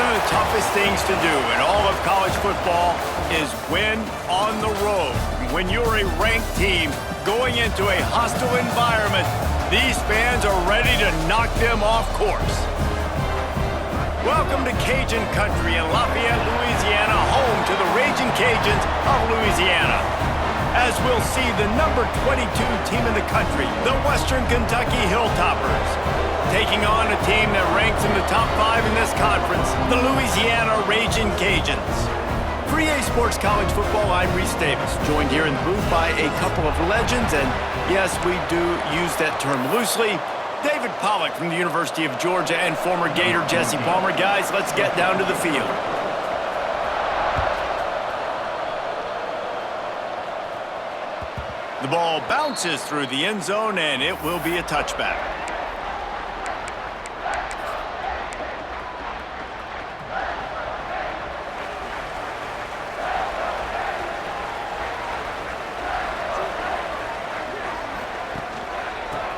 of the toughest things to do in all of college football is win on the road. When you're a ranked team going into a hostile environment, these fans are ready to knock them off course. Welcome to Cajun country in Lafayette, Louisiana, home to the Raging Cajuns of Louisiana. As we'll see the number 22 team in the country, the Western Kentucky Hilltoppers, taking on a team that ranks in the top 5 in this conference, the Louisiana Raging Cajuns. For EA Sports College Football, I'm Reese Davis, joined here in the booth by a couple of legends, and yes, we do use that term loosely. David Pollack from the University of Georgia and former Gator Jesse Palmer. Guys, let's get down to the field. The ball bounces through the end zone, and it will be a touchback.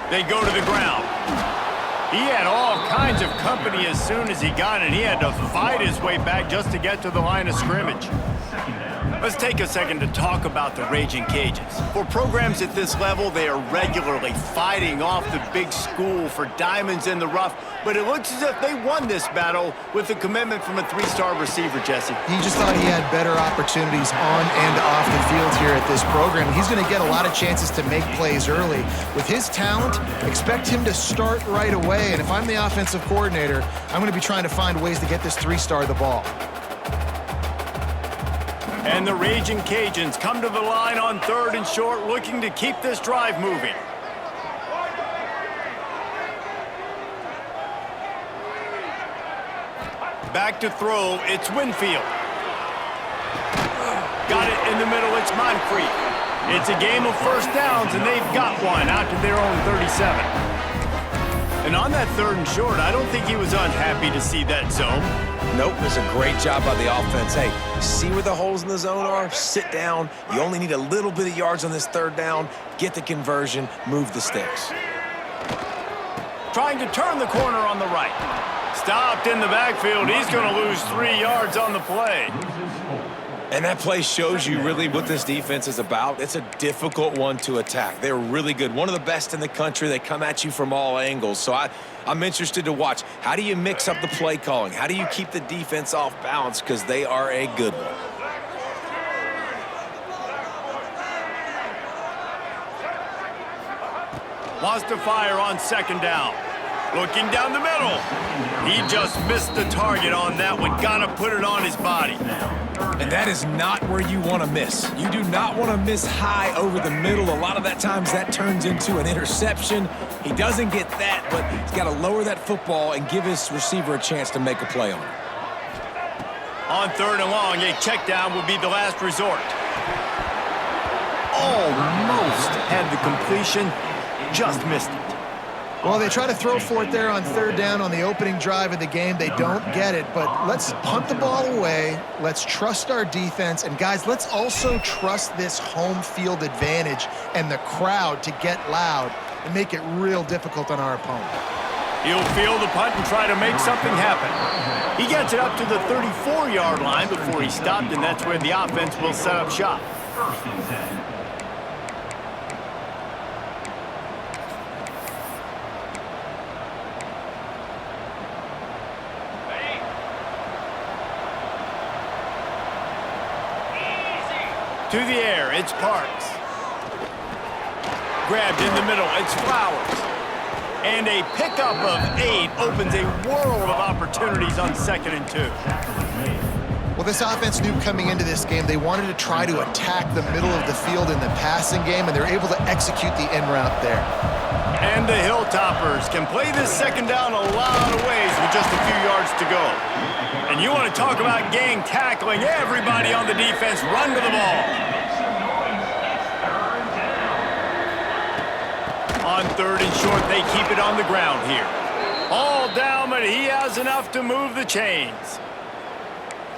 They go to the ground. He had all kinds of company as soon as he got it. He had to fight his way back just to get to the line of scrimmage. Let's take a second to talk about the Raging Cajuns. For programs at this level, they are regularly fighting off the big school for diamonds in the rough, but it looks as if they won this battle with a commitment from a 3-star receiver, Jesse. He just thought he had better opportunities on and off the field here at this program. He's going to get a lot of chances to make plays early. With his talent, expect him to start right away, and if I'm the offensive coordinator, I'm going to be trying to find ways to get this 3-star the ball. And the Raging Cajuns come to the line on 3rd and short, looking to keep this drive moving. Back to throw, it's Winfield. Got it in the middle, it's Moncrief. It's a game of first downs, and they've got one out to their own 37. And on that 3rd and short, I don't think he was unhappy to see that zone. Nope, it's a great job by the offense. Hey, see where the holes in the zone are? Sit down. You only need a little bit of yards on this 3rd down. Get the conversion, move the sticks. Trying to turn the corner on the right. Stopped in the backfield. He's going to lose 3 yards on the play. And that play shows you really what this defense is about. It's a difficult one to attack. They're really good. One of the best in the country. They come at you from all angles. So I'm interested to watch. How do you mix up the play calling? How do you keep the defense off balance? Because they are a good one. Wants to fire on 2nd down. Looking down the middle. He just missed the target on that one. Got to put it on his body. And that is not where you want to miss. You do not want to miss high over the middle. A lot of that times that turns into an interception. He doesn't get that, but he's got to lower that football and give his receiver a chance to make a play on it. On 3rd and long, a check down will be the last resort. Almost had the completion, just missed it. Well, they try to throw for it there on 3rd down on the opening drive of the game. They don't get it, but let's punt the ball away. Let's trust our defense. And, guys, let's also trust this home field advantage and the crowd to get loud and make it real difficult on our opponent. He'll field the punt and try to make something happen. He gets it up to the 34-yard line before he stopped, and that's where the offense will set up shop. To the air, it's Parks. Grabbed in the middle, it's Flowers. And a pickup of 8 opens a world of opportunities on 2nd and 2. Well, this offense knew coming into this game they wanted to try to attack the middle of the field in the passing game, and they're able to execute the end route there. And the Hilltoppers can play this 2nd down a lot of ways with just a few yards to go. And you want to talk about gang tackling, everybody on the defense run to the ball. On 3rd and short, they keep it on the ground here. All down, but he has enough to move the chains.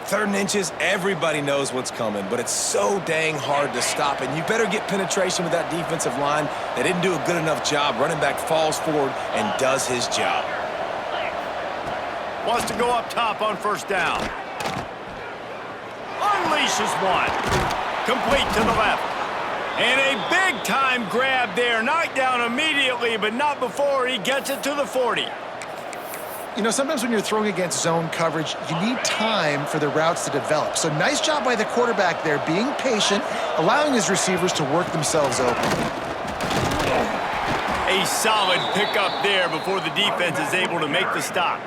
3rd and inches, everybody knows what's coming, but it's so dang hard to stop, and you better get penetration with that defensive line. They didn't do a good enough job. Running back falls forward and does his job. Wants to go up top on first down. Unleashes one. Complete to the left. And a big-time grab there. Knocked down immediately, but not before he gets it to the 40. You know, sometimes when you're throwing against zone coverage, you need time for the routes to develop. So nice job by the quarterback there, being patient, allowing his receivers to work themselves open. A solid pickup there before the defense is able to make the stop.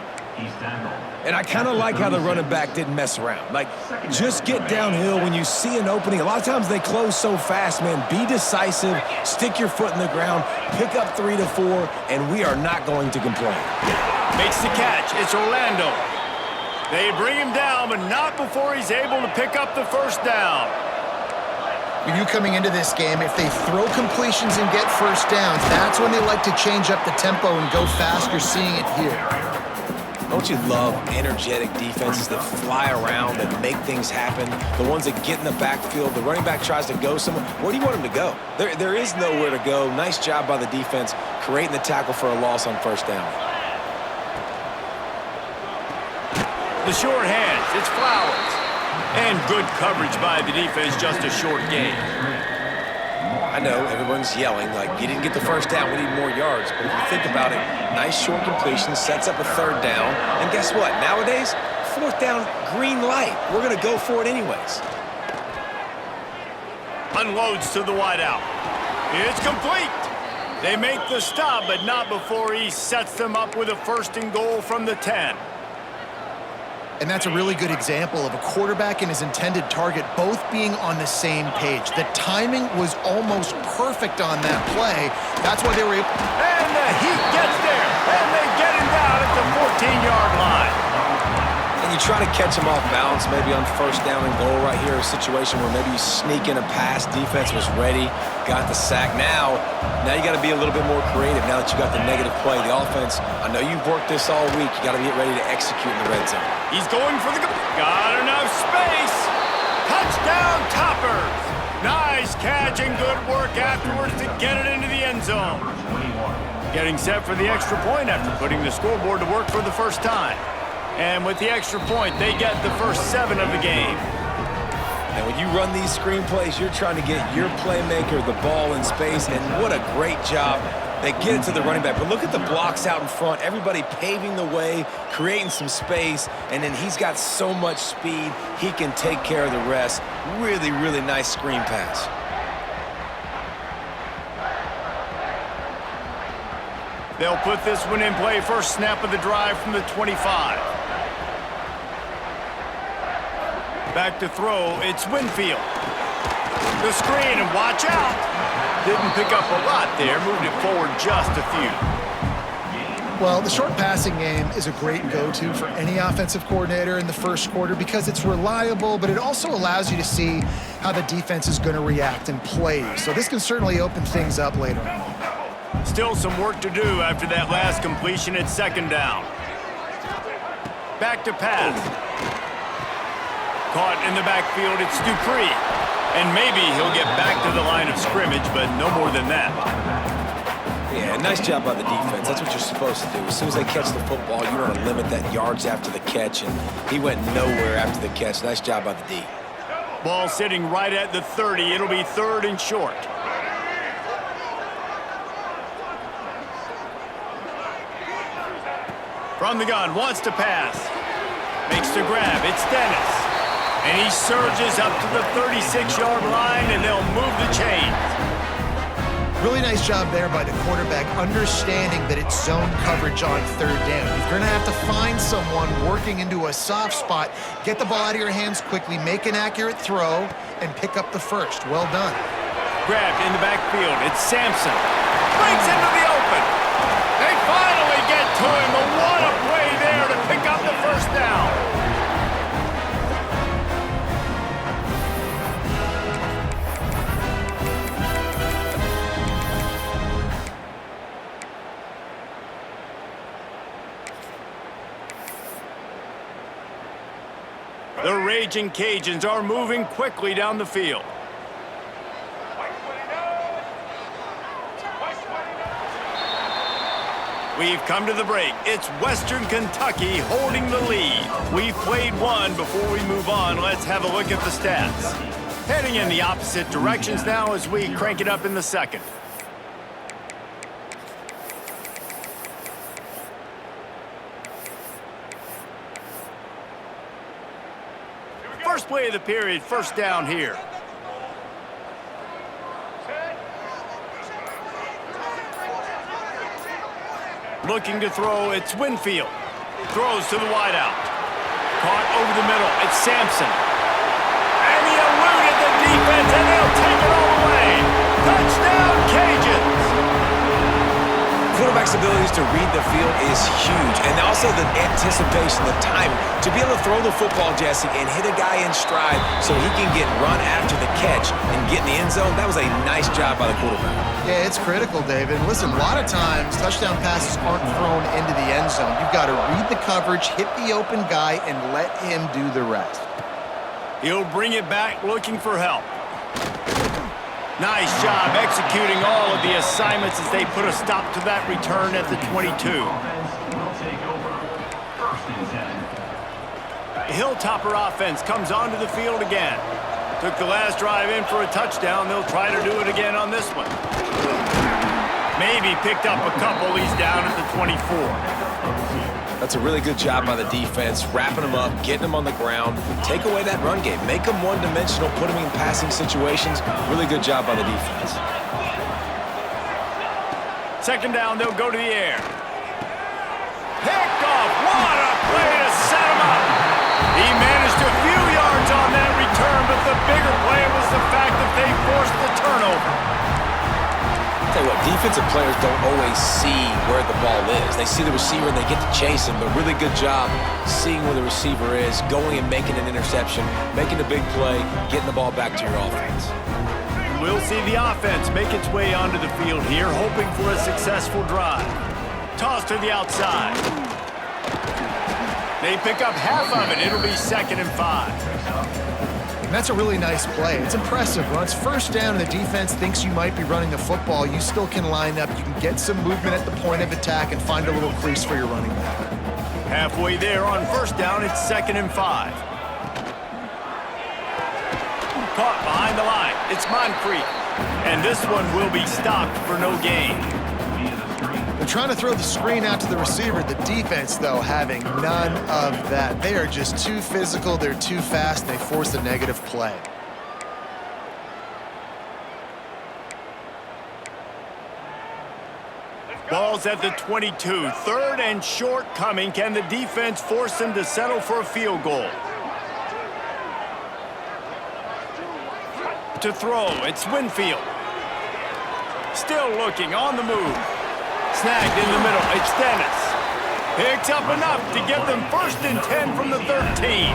And I kind of like how the running back didn't mess around. Like, just get downhill when you see an opening. A lot of times they close so fast, man. Be decisive, stick your foot in the ground, pick up 3 to 4, and we are not going to complain. Makes the catch. It's Orlando. They bring him down, but not before he's able to pick up the first down. When you coming into this game, if they throw completions and get first downs, that's when they like to change up the tempo and go fast. You're seeing it here. Don't you love energetic defenses that fly around, that make things happen? The ones that get in the backfield, the running back tries to go somewhere. Where do you want him to go? There is nowhere to go. Nice job by the defense, creating the tackle for a loss on first down. The short hands, it's Flowers. And good coverage by the defense, just a short gain. I know everyone's yelling, like, you didn't get the first down, we need more yards. But if you think about it, nice short completion, sets up a third down. And guess what? Nowadays, fourth down, green light. We're going to go for it anyways. Unloads to the wideout. It's complete. They make the stop, but not before he sets them up with a first and goal from the 10. And that's a really good example of a quarterback and his intended target both being on the same page. The timing was almost perfect on that play. That's why they were able... And the heat gets there, and they get him down at the 14-yard line. And you try to catch him off balance, maybe on first down and goal right here, a situation where maybe you sneak in a pass, defense was ready, got the sack. Now you got to be a little bit more creative now that you got the negative play. The offense, I know you've worked this all week. You got to get ready to execute in the red zone. He's going for the... Got enough space. Touchdown, Toppers. Nice catch and good work afterwards to get it into the end zone. Getting set for the extra point after putting the scoreboard to work for the first time. And with the extra point, they get the first 7 of the game. And when you run these screen plays, you're trying to get your playmaker the ball in space, and what a great job. They get it to the running back, but look at the blocks out in front. Everybody paving the way, creating some space, and then he's got so much speed, he can take care of the rest. Really, really nice screen pass. They'll put this one in play. First snap of the drive from the 25. Back to throw, it's Winfield. The screen, and watch out. Didn't pick up a lot there, moved it forward just a few. Well, the short passing game is a great go-to for any offensive coordinator in the first quarter because it's reliable, but it also allows you to see how the defense is going to react and play. So this can certainly open things up later on. Still some work to do after that last completion at second down. Back to pass. Caught in the backfield, it's Dupree. And maybe he'll get back to the line of scrimmage, but no more than that. Yeah, nice job by the defense. That's what you're supposed to do. As soon as they catch the football, you want to limit that yards after the catch, and he went nowhere after the catch. Nice job by the D. Ball sitting right at the 30. It'll be third and short. From the gun, wants to pass. Makes the grab, it's Dennis. And he surges up to the 36-yard line, and they'll move the chains. Really nice job there by the quarterback, understanding that it's zone coverage on third down. You're going to have to find someone working into a soft spot, get the ball out of your hands quickly, make an accurate throw, and pick up the first. Well done. Grabbed in the backfield, it's Sampson. Breaks into the open. They finally get to him, but what a play there to pick up the first down. The Raging Cajuns are moving quickly down the field. We've come to the break. It's Western Kentucky holding the lead. We've played one. Before we move on, let's have a look at the stats. Heading in the opposite directions now as we crank it up in the second. First play of the period, first down here. Looking to throw, it's Winfield. Throws to the wideout. Caught over the middle, it's Sampson. And he eluded the defense, and they'll take it all away. Touchdown, Cajuns! Quarterback's abilities to read the field is huge, and also the anticipation, the timing. To be able to throw the football, Jesse, and hit a guy in stride so he can get run after the catch and get in the end zone, that was a nice job by the quarterback. Yeah, it's critical, David. Listen, a lot of times touchdown passes aren't thrown into the end zone. You've got to read the coverage, hit the open guy, and let him do the rest. He'll bring it back looking for help. Nice job executing all of the assignments as they put a stop to that return at the 22. The Hilltopper offense comes onto the field again. Took the last drive in for a touchdown. They'll try to do it again on this one. Maybe picked up a couple. He's down at the 24. That's a really good job by the defense, wrapping them up, getting them on the ground. Take away that run game. Make them one-dimensional, put them in passing situations. Really good job by the defense. Second down, they'll go to the air. Picked off. What a play to set him up. He managed a few yards on that return, but the bigger play was the fact that they forced the turnover. Tell you what, defensive players don't always see where the ball is. They see the receiver and they get to chase him, but really good job seeing where the receiver is, going and making an interception, making a big play, getting the ball back to your offense. We'll see the offense make its way onto the field here, hoping for a successful drive. Toss to the outside. They pick up half of it. It'll be 2nd and 5. That's a really nice play. It's impressive. When it's first down and the defense thinks you might be running the football, you still can line up. You can get some movement at the point of attack and find a little crease for your running back. Halfway there on first down, it's 2nd and 5. Caught behind the line. It's Moncrief. And this one will be stopped for no gain. They're trying to throw the screen out to the receiver. The defense, though, having none of that. They are just too physical. They're too fast. And they force a negative play. Ball's at the 22. 3rd and short coming. Can the defense force them to settle for a field goal? To throw, it's Winfield. Still looking, on the move. Snagged in the middle, it's Dennis. Picks up enough to get them 1st and 10 from the 13.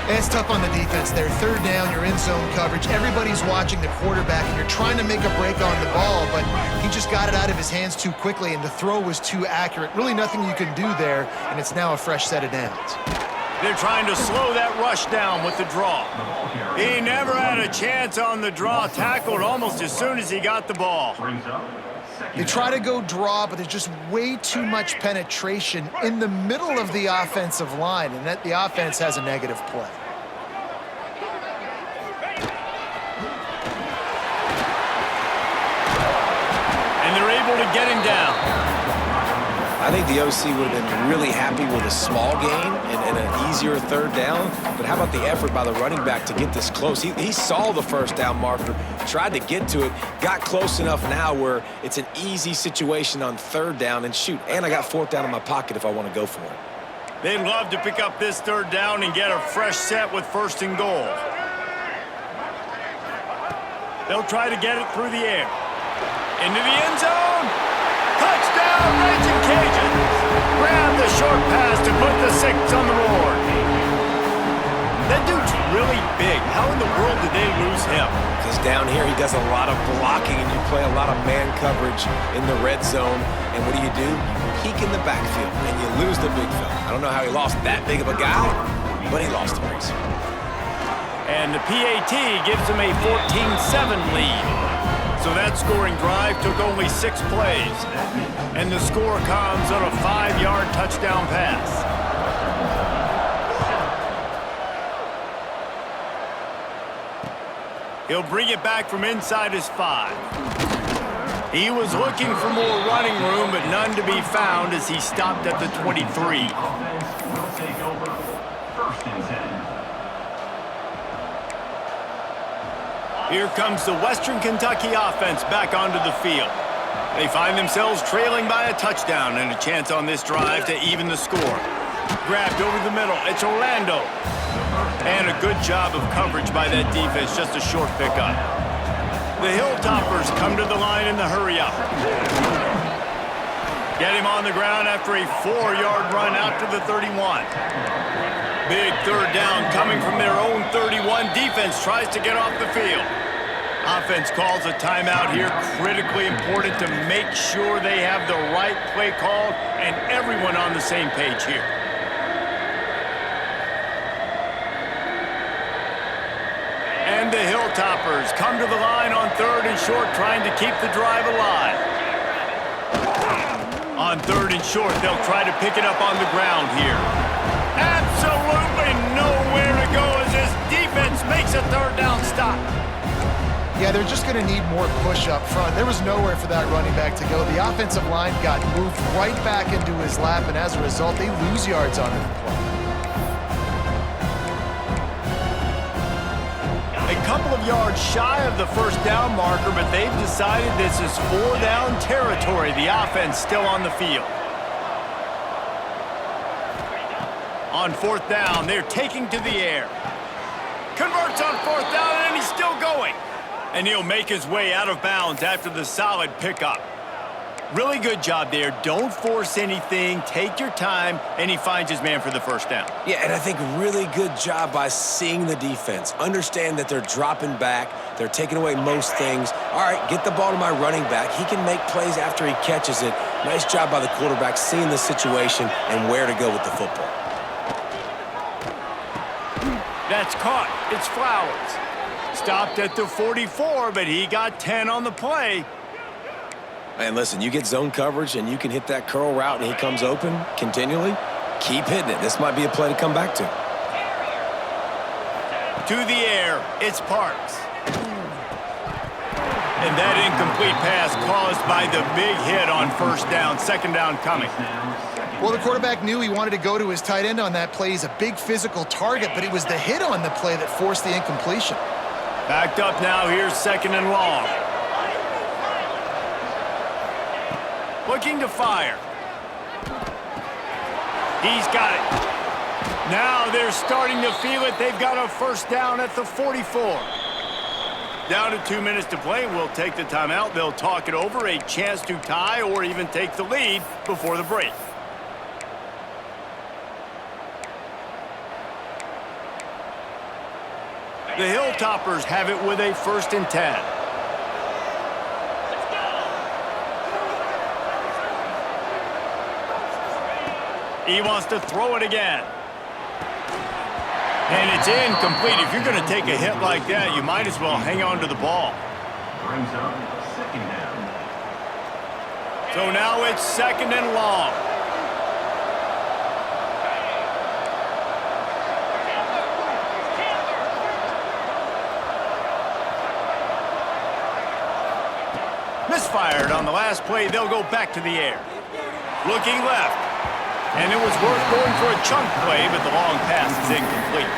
It's tough on the defense there. 3rd down, you're in zone coverage. Everybody's watching the quarterback, and you're trying to make a break on the ball, but he just got it out of his hands too quickly, and the throw was too accurate. Really nothing you can do there, and it's now a fresh set of downs. They're trying to slow that rush down with the draw. He never had a chance on the draw. Tackled almost as soon as he got the ball. They try to go draw, but there's just way too much penetration in the middle of the offensive line, and that the offense has a negative play. And they're able to get him down. I think the OC would have been really happy with a small gain and an easier 3rd down. But how about the effort by the running back to get this close? He saw the 1st down marker, tried to get to it, got close enough now where it's an easy situation on 3rd down. And shoot, and I got 4th down in my pocket if I want to go for it. They'd love to pick up this 3rd down and get a fresh set with 1st and goal. They'll try to get it through the air. Into the end zone. Touchdown, Raging Cajuns! Grab the short pass to put the 6 on the board. That dude's really big. How in the world did they lose him? Because down here he does a lot of blocking, and you play a lot of man coverage in the red zone. And what do? You peek in the backfield, and you lose the big fella. I don't know how he lost that big of a guy, but he lost the race. And the PAT gives him a 14-7 lead. So So that scoring drive took only 6 plays. And the score comes on a 5-yard touchdown pass. He'll bring it back from inside his 5. He was looking for more running room, but none to be found as he stopped at the 23. Here comes the Western Kentucky offense back onto the field. They find themselves trailing by a touchdown and a chance on this drive to even the score. Grabbed over the middle. It's Orlando. And a good job of coverage by that defense, just a short pickup. The Hilltoppers come to the line in the hurry-up. Get him on the ground after a 4-yard run out to the 31. Big third down coming from their own 31. Defense tries to get off the field. Offense calls a timeout here. Critically important to make sure they have the right play called and everyone on the same page here. And the Hilltoppers come to the line on 3rd and short, trying to keep the drive alive. On 3rd and short, they'll try to pick it up on the ground here. Absolutely nowhere to go as this defense makes a 3rd down stop. Yeah, they're just going to need more push up front. There was nowhere for that running back to go. The offensive line got moved right back into his lap, and as a result, they lose yards on the play. A couple of yards shy of the 1st down marker, but they've decided this is 4-down territory. The offense still on the field. On 4th down, they're taking to the air. Converts on 4th down, and he's still going. And he'll make his way out of bounds after the solid pickup. Really good job there. Don't force anything. Take your time, and he finds his man for the 1st down. Yeah, and I think really good job by seeing the defense. Understand that they're dropping back. They're taking away most things. All right, get the ball to my running back. He can make plays after he catches it. Nice job by the quarterback seeing the situation and where to go with the football. That's caught. It's Flowers. Stopped at the 44, but he got 10 on the play. And listen, you get zone coverage and you can hit that curl route and he comes open continually, keep hitting it. This might be a play to come back to. To the air, it's Parks. And that incomplete pass caused by the big hit on 1st down, 2nd down coming. Well, the quarterback knew he wanted to go to his tight end on that play. He's a big physical target, but it was the hit on the play that forced the incompletion. Backed up now, here's 2nd and long. Looking to fire. He's got it. Now they're starting to feel it. They've got a 1st down at the 44. Down to 2 minutes to play. We'll take the timeout. They'll talk it over. A chance to tie or even take the lead before the break. The Hilltoppers have it with a 1st and 10. He wants to throw it again. And it's incomplete. If you're going to take a hit like that, you might as well hang on to the ball. Brings up 2nd down. So now it's 2nd and long. Misfired on the last play. They'll go back to the air. Looking left. And it was worth going for a chunk play, but the long pass is incomplete.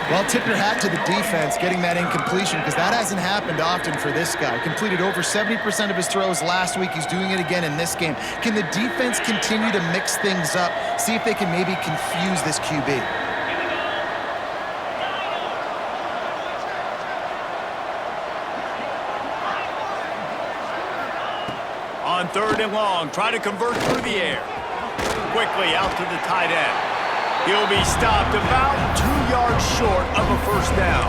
Well, tip your hat to the defense getting that incompletion, because that hasn't happened often for this guy. Completed over 70% of his throws last week. He's doing it again in this game. Can the defense continue to mix things up? See if they can maybe confuse this QB. On 3rd and long, try to convert through the air. Quickly out to the tight end. He'll be stopped about 2 yards short of a 1st down.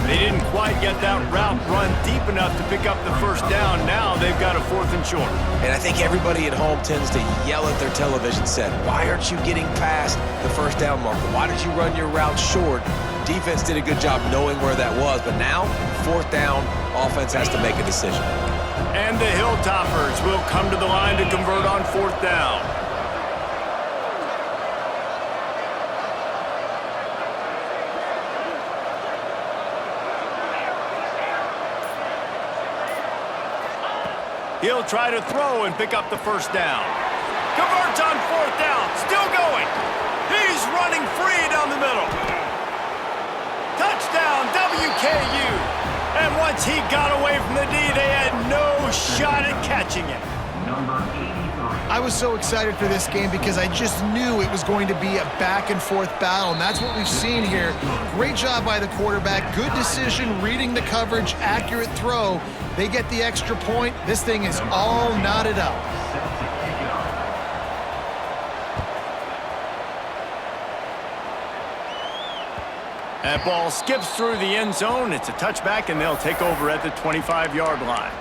They didn't quite get that route run deep enough to pick up the first down. Now they've got a 4th and short. And I think everybody at home tends to yell at their television set, why aren't you getting past the first down marker? Why did you run your route short? Defense did a good job knowing where that was, but now, 4th down, offense has to make a decision. And the Hilltoppers will come to the line to convert on 4th down. He'll try to throw and pick up the first down. Converts on 4th down. Still going. He's running free down the middle. Touchdown, WKU. And once he got away from the D, they had no shot at catching it. Number 83. I was so excited for this game because I just knew it was going to be a back-and-forth battle, and that's what we've seen here. Great job by the quarterback. Good decision, reading the coverage, accurate throw. They get the extra point. This thing is all knotted up. Set to kick it off. That ball skips through the end zone. It's a touchback, and they'll take over at the 25-yard line.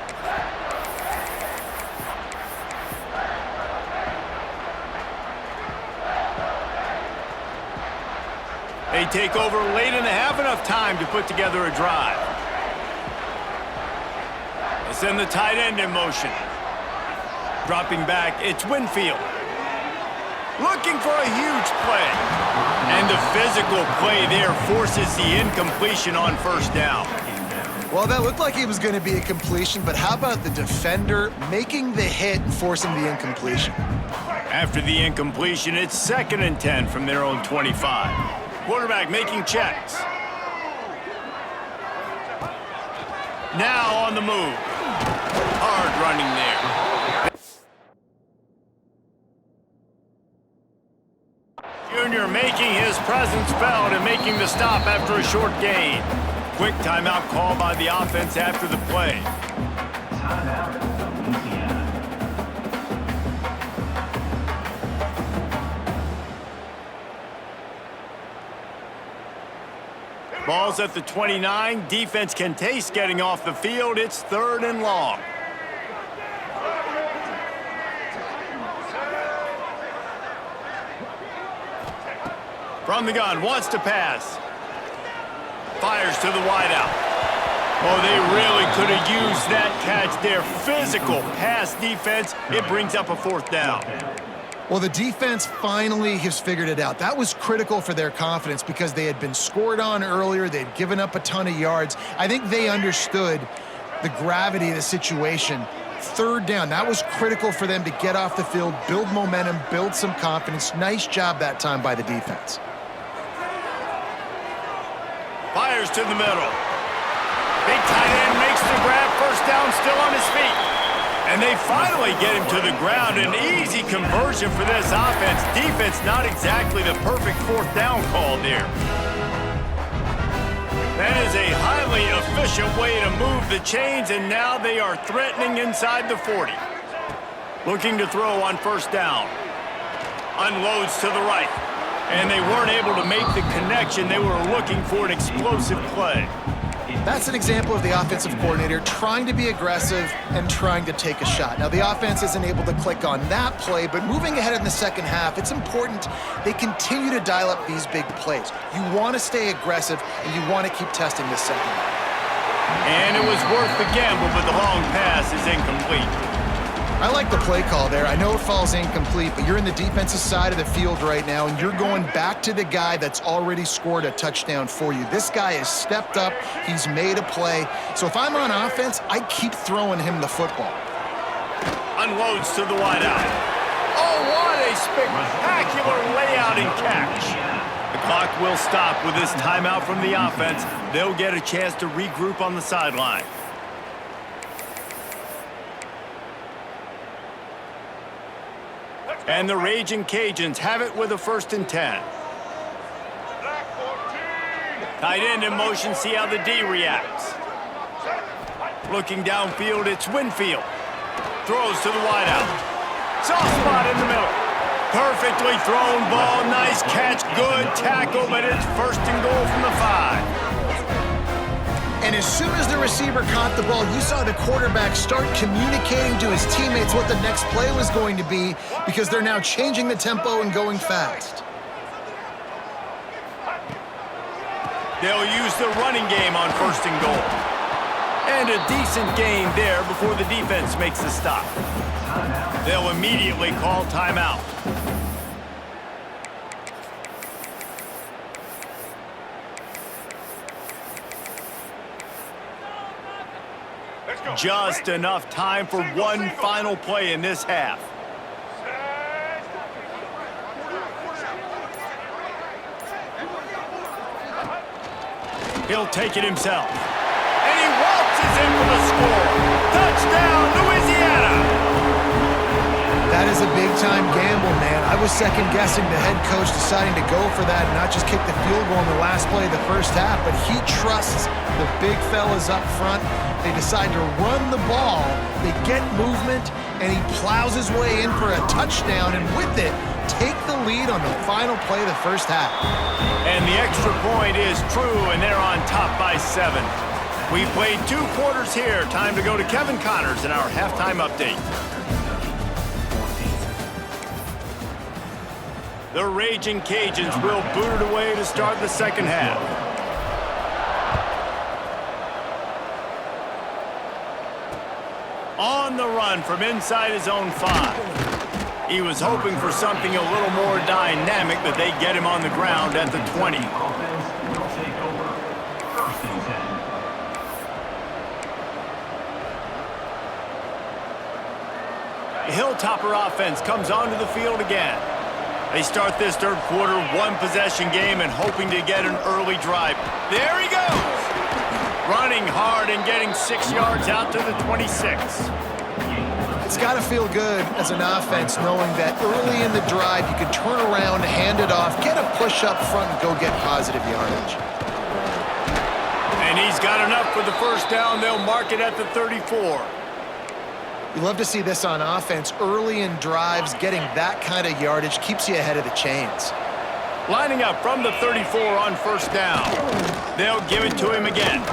They take over late and have enough time to put together a drive. They send the tight end in motion. Dropping back, it's Winfield. Looking for a huge play. And the physical play there forces the incompletion on 1st down. Well, that looked like it was going to be a completion, but how about the defender making the hit and forcing the incompletion? After the incompletion, it's 2nd and 10 from their own 25. Quarterback making checks. Now on the move. Hard running there. Junior making his presence felt and making the stop after a short gain. Quick timeout call by the offense after the play. Timeout, Louisiana. Ball's at the 29. Defense can taste getting off the field. It's 3rd and long. From the gun, wants to pass. Fires to the wideout. Oh, they really could have used that catch there. Physical pass defense. It brings up a 4th down. Well, the defense finally has figured it out. That was critical for their confidence because they had been scored on earlier. They'd given up a ton of yards. I think they understood the gravity of the situation. 3rd down, that was critical for them to get off the field, build momentum, build some confidence. Nice job that time by the defense. Fires to the middle. Big tight end makes the grab. 1st down, still on his feet. And they finally get him to the ground. An easy conversion for this offense. Defense, not exactly the perfect 4th down call there. That is a highly efficient way to move the chains, and now they are threatening inside the 40. Looking to throw on 1st down. Unloads to the right. And they weren't able to make the connection. They were looking for an explosive play. That's an example of the offensive coordinator trying to be aggressive and trying to take a shot. Now, the offense isn't able to click on that play, but moving ahead in the 2nd half, it's important they continue to dial up these big plays. You want to stay aggressive, and you want to keep testing this 2nd half. And it was worth the gamble, but the long pass is incomplete. I like the play call there. I know it falls incomplete, but you're in the defensive side of the field right now, and you're going back to the guy that's already scored a touchdown for you. This guy has stepped up. He's made a play. So if I'm on offense, I keep throwing him the football. Unloads to the wideout. Oh, what a spectacular layout and catch. The clock will stop with this timeout from the offense. They'll get a chance to regroup on the sideline. And the Raging Cajuns have it with a 1st and 10. Tight end in motion, see how the D reacts. Looking downfield, it's Winfield. Throws to the wideout. Soft spot in the middle. Perfectly thrown ball, nice catch, good tackle, but it's 1st and goal from the 5. receiver caught the ball, you saw the quarterback start communicating to his teammates what the next play was going to be because they're now changing the tempo and going fast. They'll use the running game on 1st and goal. And a decent gain there before the defense makes the stop. They'll immediately call timeout. Just enough time for one final play in this half. He'll take it himself. And he waltzes in for the score. Touchdown, Louisiana! That is a big-time gamble, man. I was second-guessing the head coach deciding to go for that and not just kick the field goal in the last play of the first half, but he trusts the big fellas up front. They decide to run the ball. They get movement, and he plows his way in for a touchdown, and with it, take the lead on the final play of the first half. And the extra point is true, and they're on top by 7. We played 2 quarters here. Time to go to Kevin Connors in our halftime update. The Raging Cajuns will boot it away to start the second half. On the run from inside his own 5. He was hoping for something a little more dynamic, but they get him on the ground at the 20. The Hilltopper offense comes onto the field again. They start this third quarter, 1-possession game and hoping to get an early drive. There he goes! Running hard and getting 6 yards out to the 26. It's got to feel good as an offense knowing that early in the drive you can turn around, hand it off, get a push up front, and go get positive yardage. And he's got enough for the first down. They'll mark it at the 34. You love to see this on offense. Early in drives, getting that kind of yardage keeps you ahead of the chains. Lining up from the 34 on first down. They'll give it to him again.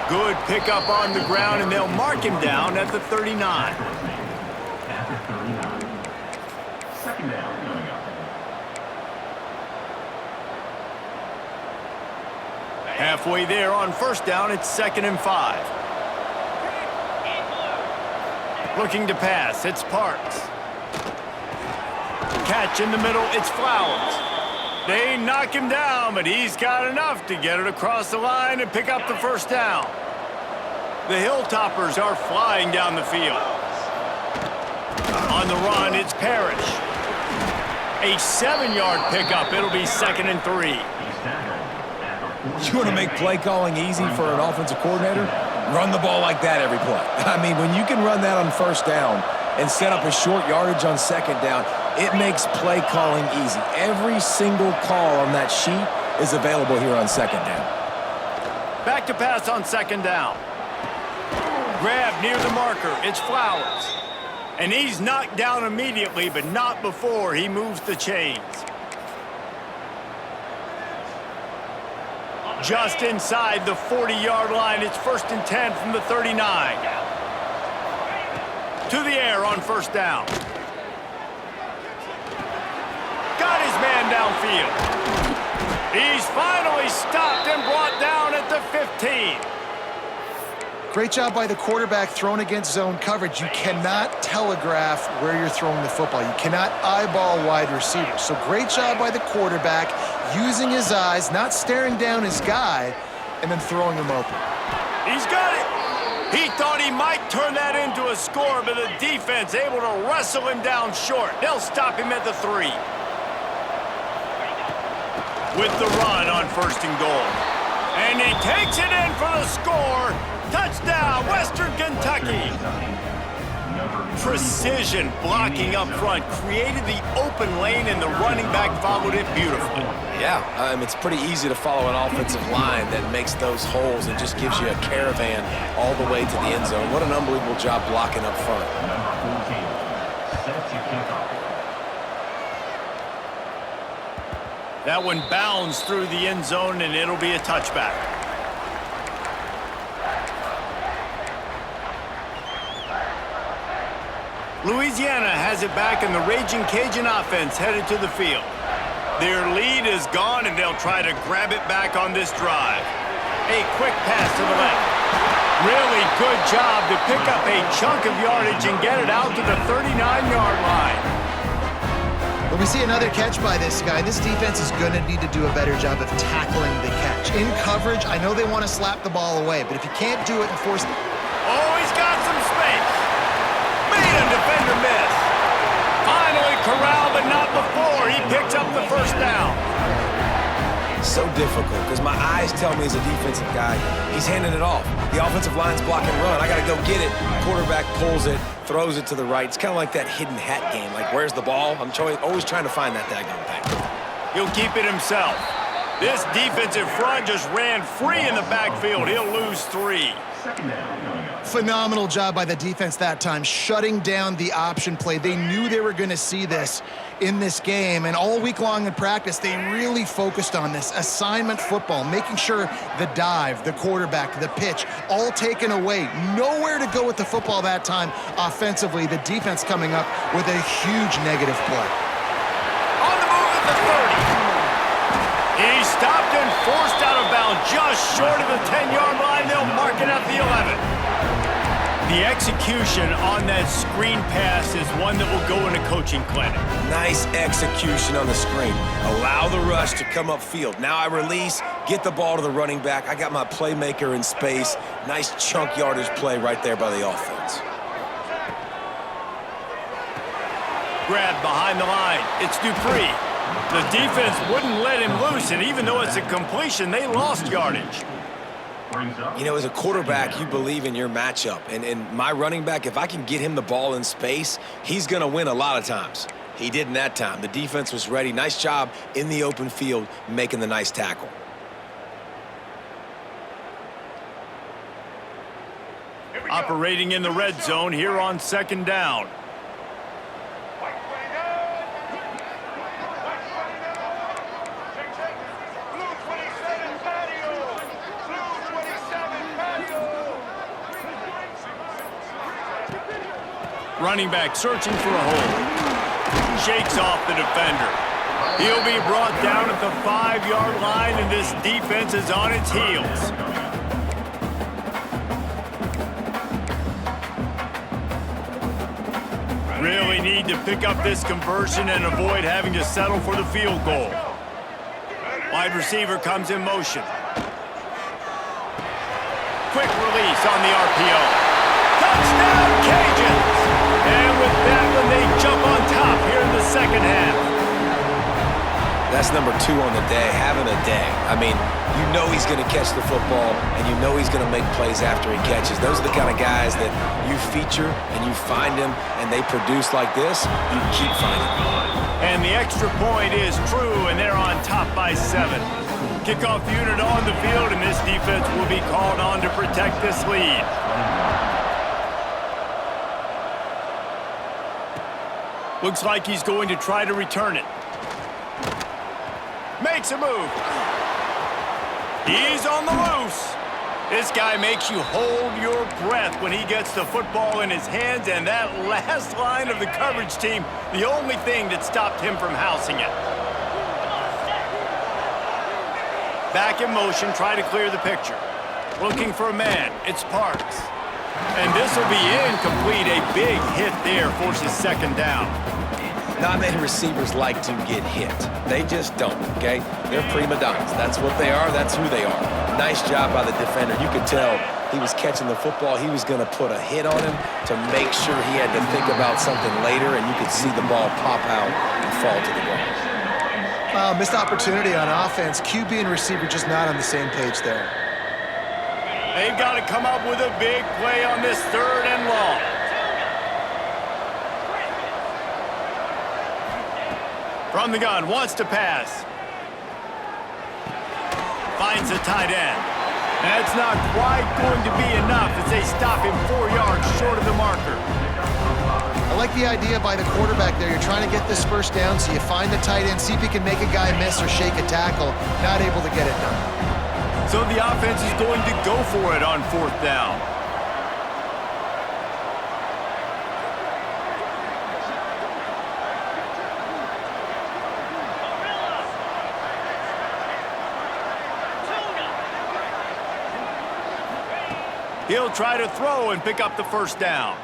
Good pickup on the ground, and they'll mark him down at the 39. At the 39. Second down coming up. Halfway there on first down, it's 2nd and 5. Looking to pass, it's Parks. Catch in the middle, it's Flowers. They knock him down, but he's got enough to get it across the line and pick up the first down. The Hilltoppers are flying down the field. On the run, it's Parrish. A 7-yard pickup. It'll be 2nd and 3. You want to make play calling easy for an offensive coordinator? Run the ball like that every play. I mean, when you can run that on first down and set up a short yardage on second down, it makes play calling easy. Every single call on that sheet is available here on second down. Back to pass on second down. Grab near the marker. It's Flowers. And he's knocked down immediately, but not before he moves the chains. Just inside the 40-yard line, it's 1st and 10 from the 39. To the air on first down. Got his man downfield. He's finally stopped and brought down at the 15. Great job by the quarterback thrown against zone coverage. You cannot telegraph where you're throwing the football. You cannot eyeball wide receivers. So great job by the quarterback using his eyes, not staring down his guy, and then throwing him open. He's got it. He thought he might turn that into a score, but the defense able to wrestle him down short. They'll stop him at the 3. With the run on 1st and goal. And he takes it in for the score. Touchdown, Western Kentucky. Precision blocking up front created the open lane, and the running back followed it beautifully. Yeah, it's pretty easy to follow an offensive line that makes those holes and just gives you a caravan all the way to the end zone. What an unbelievable job blocking up front. Number 14, set to kick off. That one bounds through the end zone, and it'll be a touchback. Louisiana has it back in the Raging Cajun offense headed to the field. Their lead is gone, and they'll try to grab it back on this drive. A quick pass to the left. Really good job to pick up a chunk of yardage and get it out to the 39-yard line. When we see another catch by this guy, this defense is going to need to do a better job of tackling the catch. In coverage, I know they want to slap the ball away, but if you can't do it and force... Oh, he's got some space. Made a defender miss. Finally corralled, but not before. He picks up the first down. So difficult because my eyes tell me as a defensive guy, he's handing it off. The offensive line's blocking run. I got to go get it. Quarterback pulls it, throws it to the right. It's kind of like that hidden hat game. Like, where's the ball? I'm always trying to find that daggone thing. He'll keep it himself. This defensive front just ran free in the backfield. He'll lose 3. Second down coming up. Phenomenal job by the defense that time, shutting down the option play. They knew they were going to see this in this game, and all week long in practice, they really focused on this assignment football, making sure the dive, the quarterback, the pitch, all taken away. Nowhere to go with the football that time offensively. The defense coming up with a huge negative play. On the move at the 30. He stopped and forced out of bounds just short of the 10-yard line. They'll mark it at the 11. The execution on that screen pass is one that will go in a coaching clinic. Nice execution on the screen. Allow the rush to come upfield. Now I release, get the ball to the running back. I got my playmaker in space. Nice chunk yardage play right there by the offense. Grab behind the line. It's Dupree. The defense wouldn't let him loose, and even though it's a completion, they lost yardage. You know, as a quarterback, you believe in your matchup. And my running back, if I can get him the ball in space, he's going to win a lot of times. He didn't that time. The defense was ready. Nice job in the open field making the nice tackle. Operating in the red zone here on second down. Running back searching for a hole. Shakes off the defender. He'll be brought down at the 5-yard line, and this defense is on its heels. Really need to pick up this conversion and avoid having to settle for the field goal. Wide receiver comes in motion. Quick release on the RPO. Touchdown, Cajuns! And with that one, they jump on top here in the second half. That's number 2 on the day, having a day. I mean, you know he's going to catch the football, and you know he's going to make plays after he catches. Those are the kind of guys that you feature and you find them, and they produce like this, you keep finding them. And the extra point is true, and they're on top by 7. Kickoff unit on the field, and this defense will be called on to protect this lead. Looks like he's going to try to return it. Makes a move. He's on the loose. This guy makes you hold your breath when he gets the football in his hands, and that last line of the coverage team, the only thing that stopped him from housing it. Back in motion, try to clear the picture. Looking for a man, it's Parks. And this will be incomplete. A big hit there forces second down. Not many receivers like to get hit. They just don't, okay? They're prima donnas. That's what they are. That's who they are. Nice job by the defender. You could tell he was catching the football. He was going to put a hit on him to make sure he had to think about something later, and you could see the ball pop out and fall to the ground. Missed opportunity on offense. QB and receiver just not on the same page there. They've got to come up with a big play on this 3rd and long. From the gun, wants to pass. Finds the tight end. That's not quite going to be enough as they stop him 4 yards short of the marker. I like the idea by the quarterback there. You're trying to get this first down, so you find the tight end, see if he can make a guy miss or shake a tackle. Not able to get it done. So the offense is going to go for it on 4th down. He'll try to throw and pick up the first down.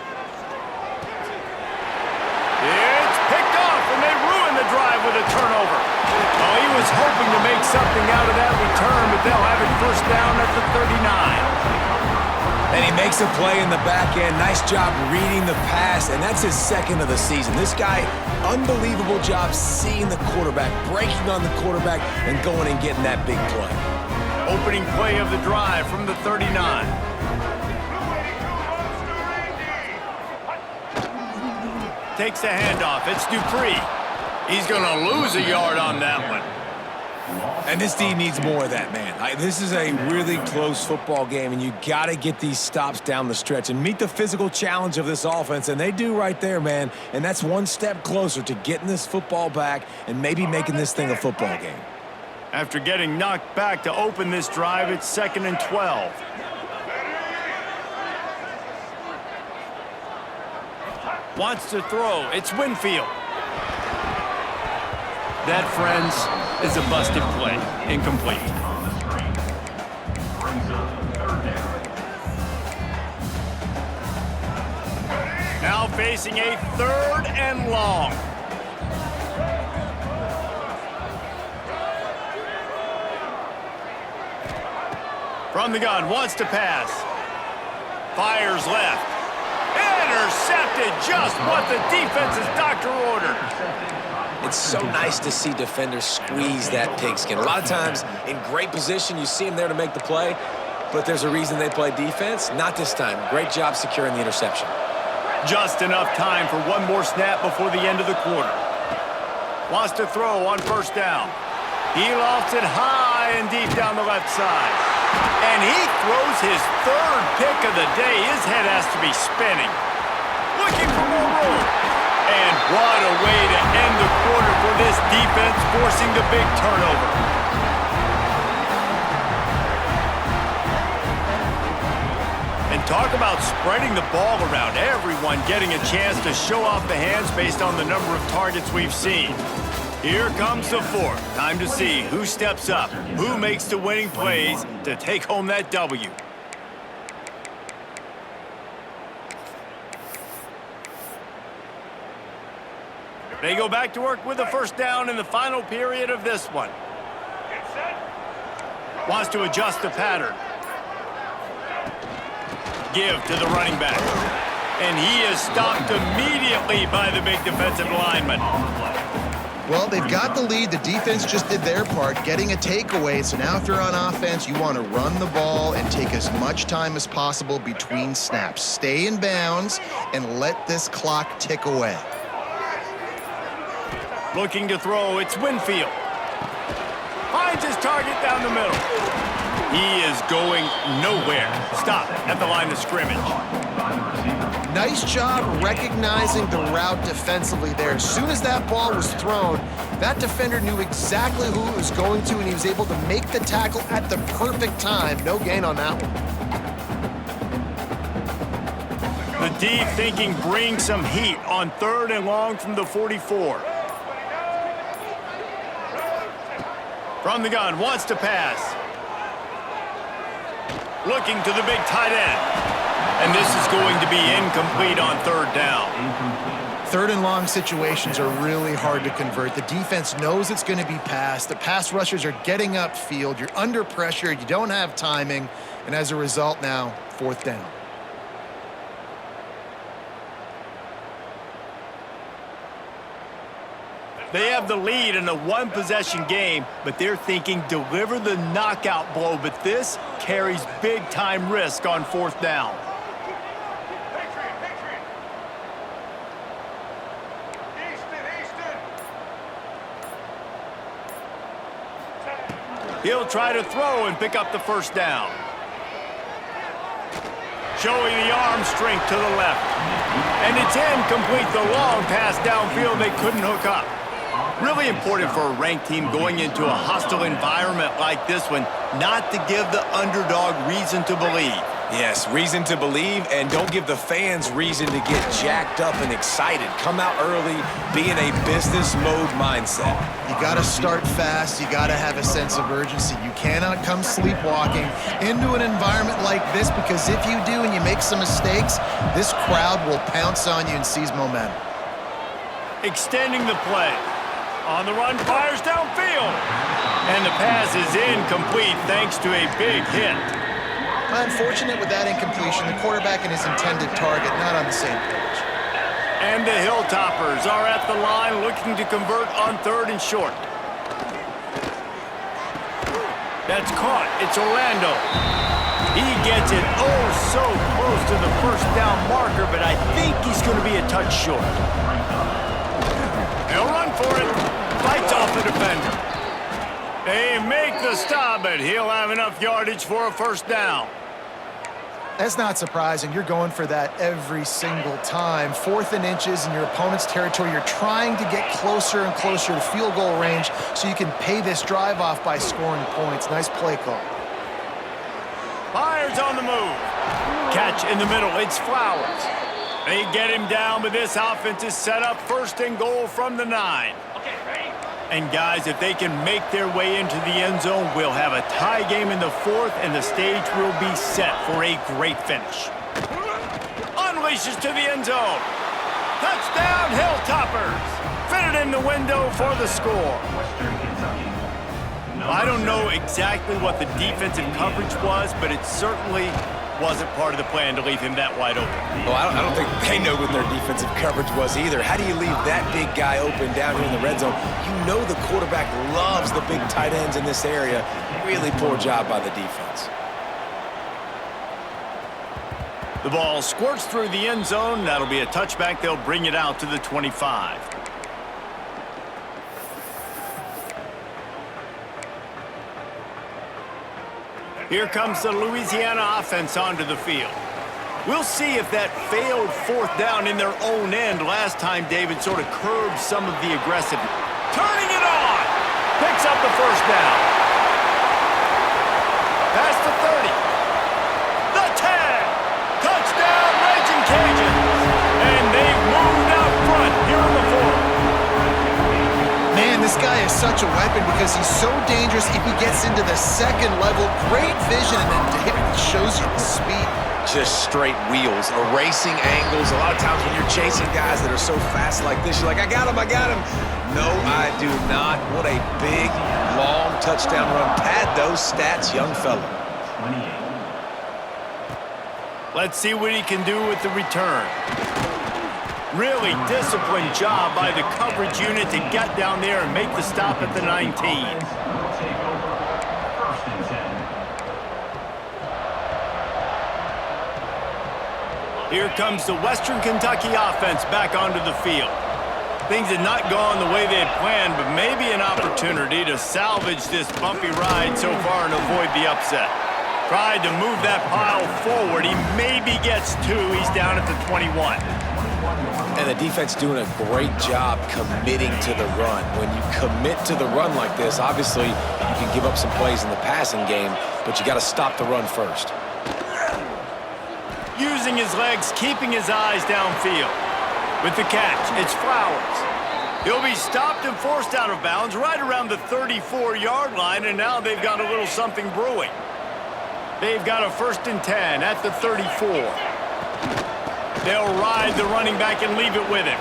It's picked off, and they ruin the drive with a turnover. Well, he was hoping to make something out of that return, but they'll have it first down at the 39. And he makes a play in the back end. Nice job reading the pass, and that's his second of the season. This guy, unbelievable job seeing the quarterback, breaking on the quarterback, and going and getting that big play. Opening play of the drive from the 39. Takes the handoff. It's Dupree. He's going to lose a yard on that one. And this D needs more of that, man. This is a really close football game, and you got to get these stops down the stretch and meet the physical challenge of this offense, and they do right there, man. And that's one step closer to getting this football back and maybe making this thing a football game. After getting knocked back to open this drive, it's 2nd and 12. Wants to throw. It's Winfield. That, friends, is a busted play. Incomplete. Now facing a 3rd and long. From the gun, wants to pass. Fires left. Intercepted, just what the defense's doctor ordered. It's so nice to see defenders squeeze that pigskin. A lot of times, in great position, you see them there to make the play, but there's a reason they play defense. Not this time. Great job securing the interception. Just enough time for one more snap before the end of the quarter. Wants to throw on first down. He lofts it high and deep down the left side. And he throws his 3rd pick of the day. His head has to be spinning. Looking for more room. And what a way to end the quarter for this defense, forcing the big turnover. And talk about spreading the ball around. Everyone getting a chance to show off the hands based on the number of targets we've seen. Here comes the 4th. Time to see who steps up, who makes the winning plays to take home that W. They go back to work with a first down in the final period of this one. Wants to adjust the pattern. Give to the running back. And he is stopped immediately by the big defensive lineman. Well, they've got the lead. The defense just did their part, getting a takeaway. So now if you're on offense, you want to run the ball and take as much time as possible between snaps. Stay in bounds and let this clock tick away. Looking to throw, it's Winfield. Finds his target down the middle. He is going nowhere. Stop at the line of scrimmage. Nice job recognizing the route defensively there. As soon as that ball was thrown, that defender knew exactly who it was going to, and he was able to make the tackle at the perfect time. No gain on that one. The D thinking bring some heat on 3rd and long from the 44. From the gun, wants to pass. Looking to the big tight end. And this is going to be incomplete on 3rd down. 3rd and long situations are really hard to convert. The defense knows it's going to be passed. The pass rushers are getting upfield. You're under pressure. You don't have timing. And as a result now, 4th down. They have the lead in a 1-possession game, but they're thinking deliver the knockout blow. But this carries big-time risk on 4th down. He'll try to throw and pick up the first down. Showing the arm strength to the left. And it's incomplete. The long pass downfield they couldn't hook up. Really important for a ranked team going into a hostile environment like this one not to give the underdog reason to believe. Yes, reason to believe, and don't give the fans reason to get jacked up and excited. Come out early, be in a business mode mindset. You got to start fast. You got to have a sense of urgency. You cannot come sleepwalking into an environment like this, because if you do and you make some mistakes, this crowd will pounce on you and seize momentum. Extending the play. On the run, fires downfield. And the pass is incomplete thanks to a big hit. Unfortunate with that incompletion. The quarterback and his intended target not on the same page. And the Hilltoppers are at the line looking to convert on 3rd and short. That's caught. It's Orlando. He gets it oh so close to the first down marker, but I think he's going to be a touch short. He'll run for it. Fights off the defender. They make the stop, but he'll have enough yardage for a first down. That's not surprising. You're going for that every single time. 4th and inches in your opponent's territory. You're trying to get closer and closer to field goal range so you can pay this drive off by scoring points. Nice play call. Fires on the move. Catch in the middle. It's Flowers. They get him down, but this offense is set up 1st and goal from the 9. Okay, ready? And guys, if they can make their way into the end zone, we'll have a tie game in the 4th, and the stage will be set for a great finish. Unleashes to the end zone. Touchdown, Hilltoppers. Fitted in the window for the score. Western Kentucky. I don't know exactly what the defensive coverage was, but it certainly wasn't part of the plan to leave him that wide open. Well, I don't think they know what their defensive coverage was either. How do you leave that big guy open down here in the red zone? You know the quarterback loves the big tight ends in this area. Really poor job by the defense. The ball squirts through the end zone. That'll be a touchback. They'll bring it out to the 25. Here comes the Louisiana offense onto the field. We'll see if that failed 4th down in their own end. Last time, David sort of curbed some of the aggressiveness. Turning it on! Picks up the first down. Past the 30. The 10. Touchdown, Raging Cajuns. And they've moved out front here in the 4th. Man, this guy is such a weapon because he's so dangerous if he gets into the 2nd level. Great vision, and then David shows you the speed. Just straight wheels, erasing angles. A lot of times when you're chasing guys that are so fast like this, you're like, I got him. No, I do not. What a big, long touchdown run. Pad those stats, young fella. 28. Let's see what he can do with the return. Really disciplined job by the coverage unit to get down there and make the stop at the 19. Will take over 1st and 10. Here comes the Western Kentucky offense back onto the field. Things had not gone the way they had planned, but maybe an opportunity to salvage this bumpy ride so far and avoid the upset. Tried to move that pile forward. He maybe gets 2. He's down at the 21. And the defense doing a great job committing to the run. When you commit to the run like this, obviously you can give up some plays in the passing game, but you got to stop the run first. Using his legs, keeping his eyes downfield. With the catch, it's Flowers. He'll be stopped and forced out of bounds right around the 34-yard line, and now they've got a little something brewing. They've got a 1st and 10 at the 34. They'll ride the running back and leave it with him.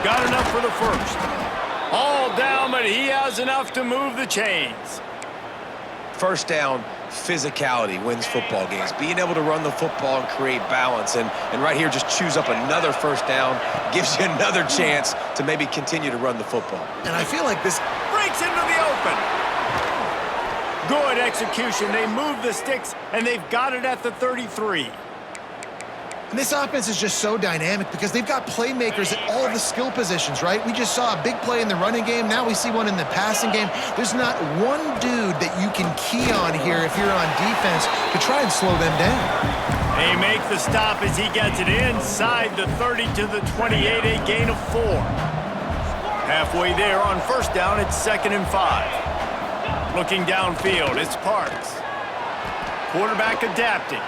Got enough for the 1st. All down, but he has enough to move the chains. First down, physicality wins football games. Being able to run the football and create balance. And right here, just choose up another 1st down. Gives you another chance to maybe continue to run the football. And I feel like this Breaks into the open. Good execution. They move the sticks, and they've got it at the 33. And this offense is just so dynamic because they've got playmakers at all the skill positions, right? We just saw a big play in the running game. Now we see one in the passing game. There's not one dude that you can key on here if you're on defense to try and slow them down. They make the stop as he gets it inside the 30 to the 28, a gain of 4. Halfway there on 1st down, it's 2nd and 5. Looking downfield, it's Parks. Quarterback adapting.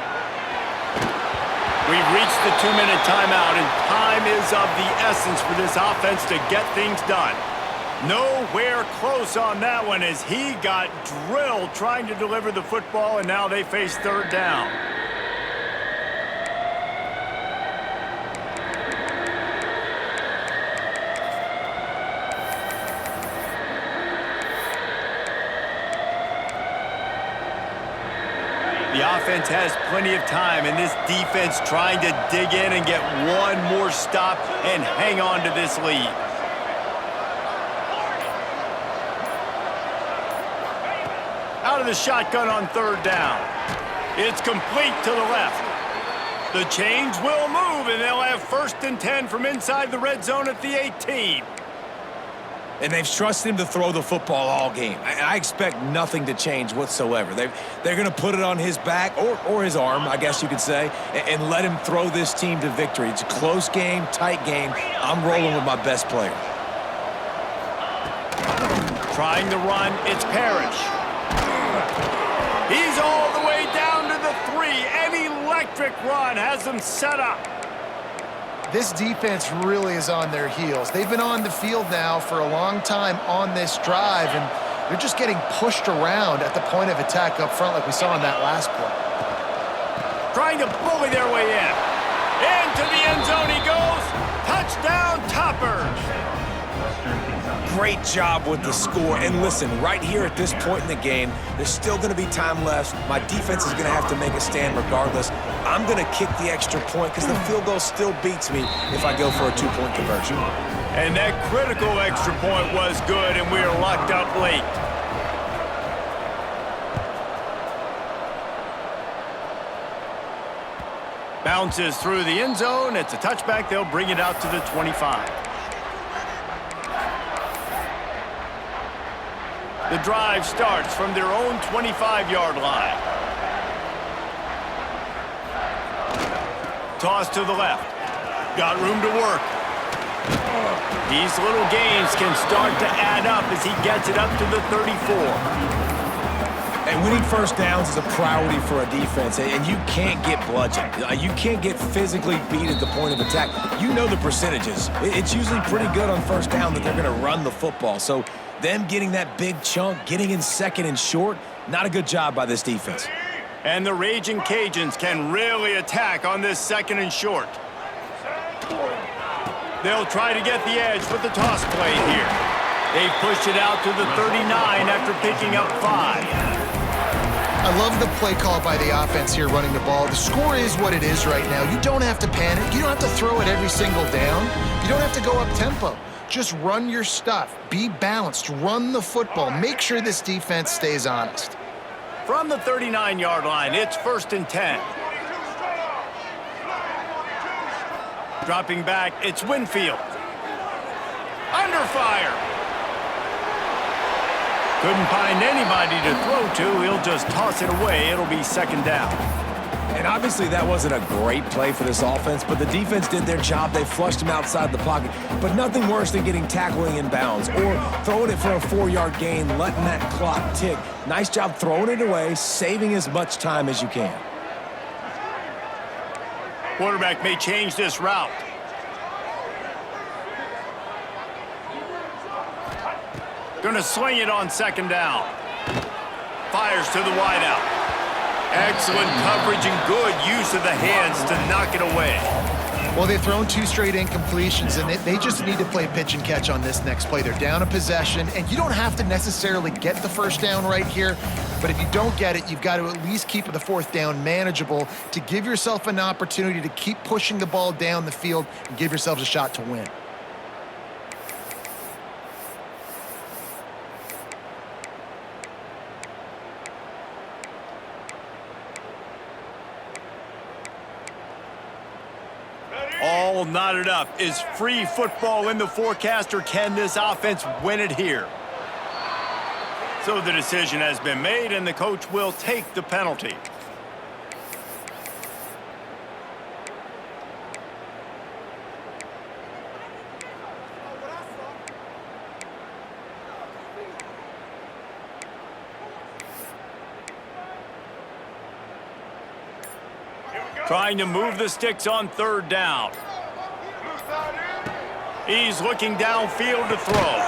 We've reached the 2-minute timeout, and time is of the essence for this offense to get things done. Nowhere close on that one as he got drilled trying to deliver the football, and now they face third down. The offense has plenty of time, and this defense trying to dig in and get one more stop and hang on to this lead. Out of the shotgun on third down. It's complete to the left. The chains will move, and they'll have 1st and 10 from inside the red zone at the 18. And they've trusted him to throw the football all game. I expect nothing to change whatsoever. They're going to put it on his back, or his arm, I guess you could say, and let him throw this team to victory. It's a close game, tight game. I'm rolling with my best player. Trying to run, it's Parrish. He's all the way down to the 3. An electric run has him set up. This defense really is on their heels. They've been on the field now for a long time on this drive, and they're just getting pushed around at the point of attack up front like we saw in that last play. Trying to bully their way in. Into the end zone he goes. Touchdown, Toppers. Great job with the score. And listen, right here at this point in the game, there's still going to be time left. My defense is going to have to make a stand regardless. I'm going to kick the extra point because the field goal still beats me if I go for a 2-point conversion. And that critical extra point was good, and we are locked up late. Bounces through the end zone. It's a touchback. They'll bring it out to the 25. The drive starts from their own 25-yard line. Toss to the left. Got room to work. These little gains can start to add up as he gets it up to the 34. And winning first downs is a priority for a defense, and you can't get bludgeoned. You can't get physically beat at the point of attack. You know the percentages. It's usually pretty good on first down that they're going to run the football. So them getting that big chunk, getting in 2nd and short, not a good job by this defense. And the Raging Cajuns can really attack on this 2nd and short. They'll try to get the edge with the toss play here. They've pushed it out to the 39 after picking up 5. I love the play call by the offense here running the ball. The score is what it is right now. You don't have to panic. You don't have to throw it every single down. You don't have to go up tempo. Just run your stuff. Be balanced. Run the football. Make sure this defense stays honest. From the 39-yard line, it's 1st and 10. Dropping back, it's Winfield. Under fire. Couldn't find anybody to throw to. He'll just toss it away. It'll be 2nd down. And obviously that wasn't a great play for this offense, but the defense did their job. They flushed him outside the pocket. But nothing worse than getting tackling in bounds or throwing it for a 4-yard gain, letting that clock tick. Nice job throwing it away, saving as much time as you can. Quarterback may change this route. Gonna swing it on 2nd down. Fires to the wideout. Excellent coverage and good use of the hands to knock it away. Well, they've thrown 2 straight incompletions, and they just need to play pitch and catch on this next play. They're down a possession, and you don't have to necessarily get the 1st down right here, but if you don't get it, you've got to at least keep the 4th down manageable to give yourself an opportunity to keep pushing the ball down the field and give yourselves a shot to win. All knotted up. Is free football in the forecast, or can this offense win it here? So the decision has been made, and the coach will take the penalty. Trying to move the sticks on third down. He's looking downfield to throw.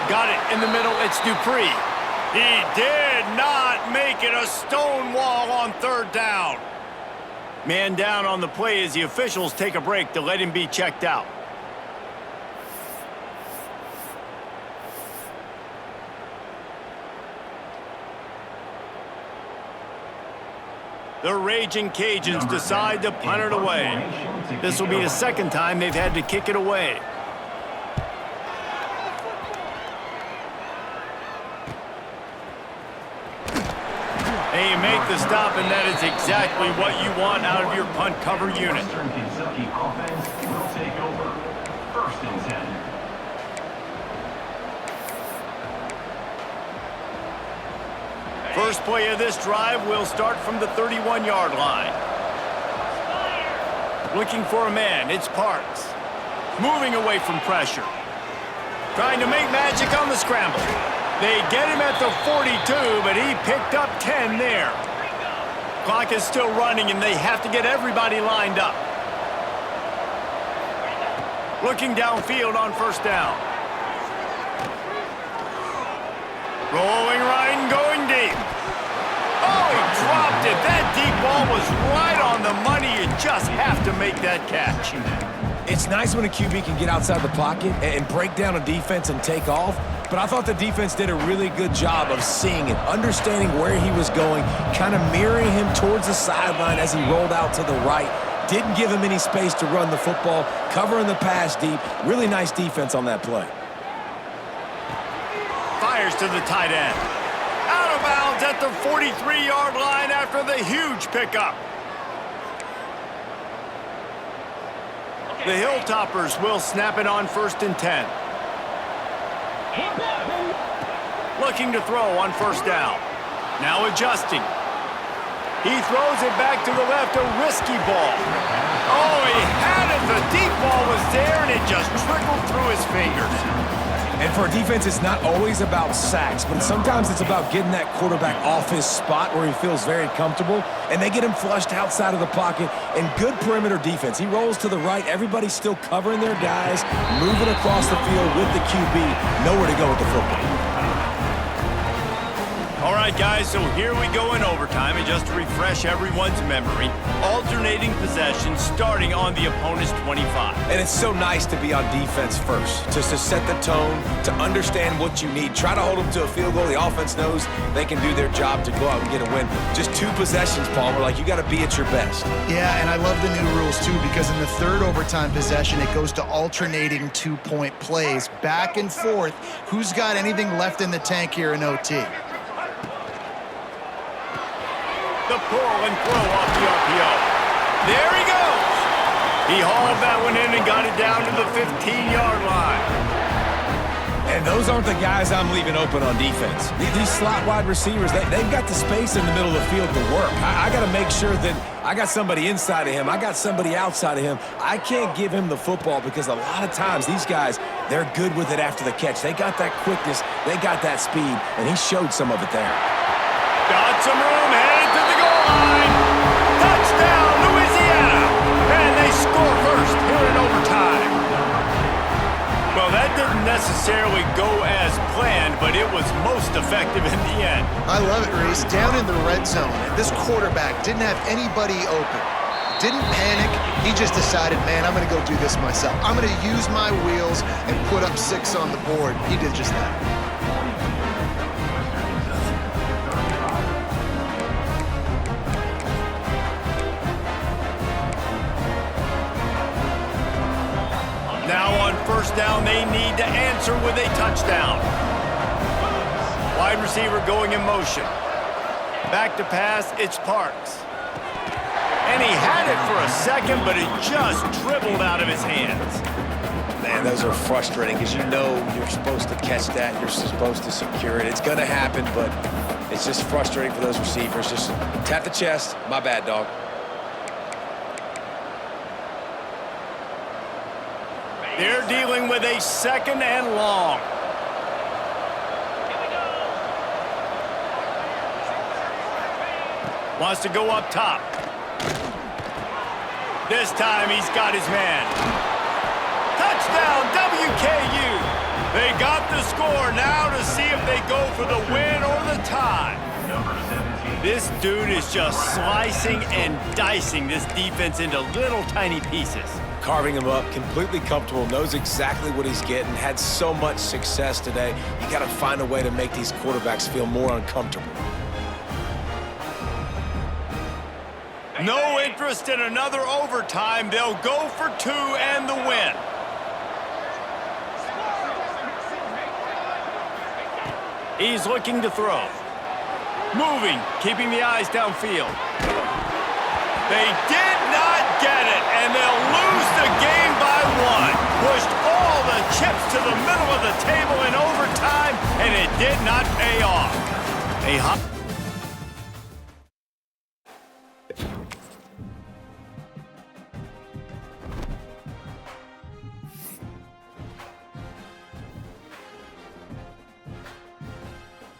Got it in the middle. It's Dupree. He did not make it. A stone wall on third down. Man down on the play as the officials take a break to let him be checked out. The Raging Cajuns decide to punt it away. This will be the second time they've had to kick it away. They make the stop, and that is exactly what you want out of your punt cover unit. Western Kentucky offense will take over. First and 10. First play of this drive will start from the 31-yard line. Looking for a man, it's Parks. Moving away from pressure. Trying to make magic on the scramble. They get him at the 42, but he picked up 10 there. Clock is still running, and they have to get everybody lined up. Looking downfield on first down. Rolling right and going deep. Oh, he dropped it. That deep ball was right on the money. You just have to make that catch. It's nice when a QB can get outside the pocket and break down a defense and take off, but I thought the defense did a really good job of seeing it, understanding where he was going, kind of mirroring him towards the sideline as he rolled out to the right. Didn't give him any space to run the football, covering the pass deep. Really nice defense on that play. Fires to the tight end. Out of bounds at the 43-yard line after the huge pickup. The Hilltoppers will snap it on first and 10. Looking to throw on first down. Now adjusting. He throws it back to the left, a risky ball. Oh, he had it. The deep ball was there, and it just trickled through his fingers. And for a defense, it's not always about sacks, but sometimes it's about getting that quarterback off his spot where he feels very comfortable, and they get him flushed outside of the pocket, and good perimeter defense. He rolls to the right. Everybody's still covering their guys, moving across the field with the QB, nowhere to go with the football. All right, guys, so here we go in overtime, and just to refresh everyone's memory, alternating possession starting on the opponent's 25. And it's so nice to be on defense first, just to set the tone, to understand what you need. Try to hold them to a field goal. The offense knows they can do their job to go out and get a win. Just 2 possessions, Palmer. Like, you got to be at your best. Yeah, and I love the new rules, too, because in the third overtime possession, it goes to alternating 2-point plays, back and forth. Who's got anything left in the tank here in OT? The pull and throw off the RPO. There he goes. He hauled that one in and got it down to the 15-yard line. And those aren't the guys I'm leaving open on defense. These slot wide receivers, they've got the space in the middle of the field to work. I got to make sure that I got somebody inside of him. I got somebody outside of him. I can't give him the football because a lot of times these guys, they're good with it after the catch. They got that quickness. They got that speed, and he showed some of it there. Got some room, headed to the goal line. Touchdown, Louisiana. And they score first here in overtime. Well, that didn't necessarily go as planned, but it was most effective in the end. I love it, Reese. Down in the red zone, this quarterback didn't have anybody open. Didn't panic. He just decided, man, I'm going to go do this myself. I'm going to use my wheels and put up 6 on the board. He did just that. Now on first down, they need to answer with a touchdown. Wide receiver going in motion. Back to pass, it's Parks. And he had it for a second, but it just dribbled out of his hands. Man, those are frustrating because you know you're supposed to catch that. You're supposed to secure it. It's going to happen, but it's just frustrating for those receivers. Just tap the chest. My bad, dog. They're dealing with a second and long. Wants to go up top. This time he's got his man. Touchdown, WKU. They got the score. Now to see if they go for the win or the tie. Number 17. This dude is just slicing and dicing this defense into little tiny pieces. Carving him up, completely comfortable, knows exactly what he's getting, had so much success today. You got to find a way to make these quarterbacks feel more uncomfortable. No interest in another overtime. They'll go for 2 and the win. He's looking to throw. Moving, keeping the eyes downfield. They did not get it, and they'll lose the game by 1. Pushed all the chips to the middle of the table in overtime, and it did not pay off.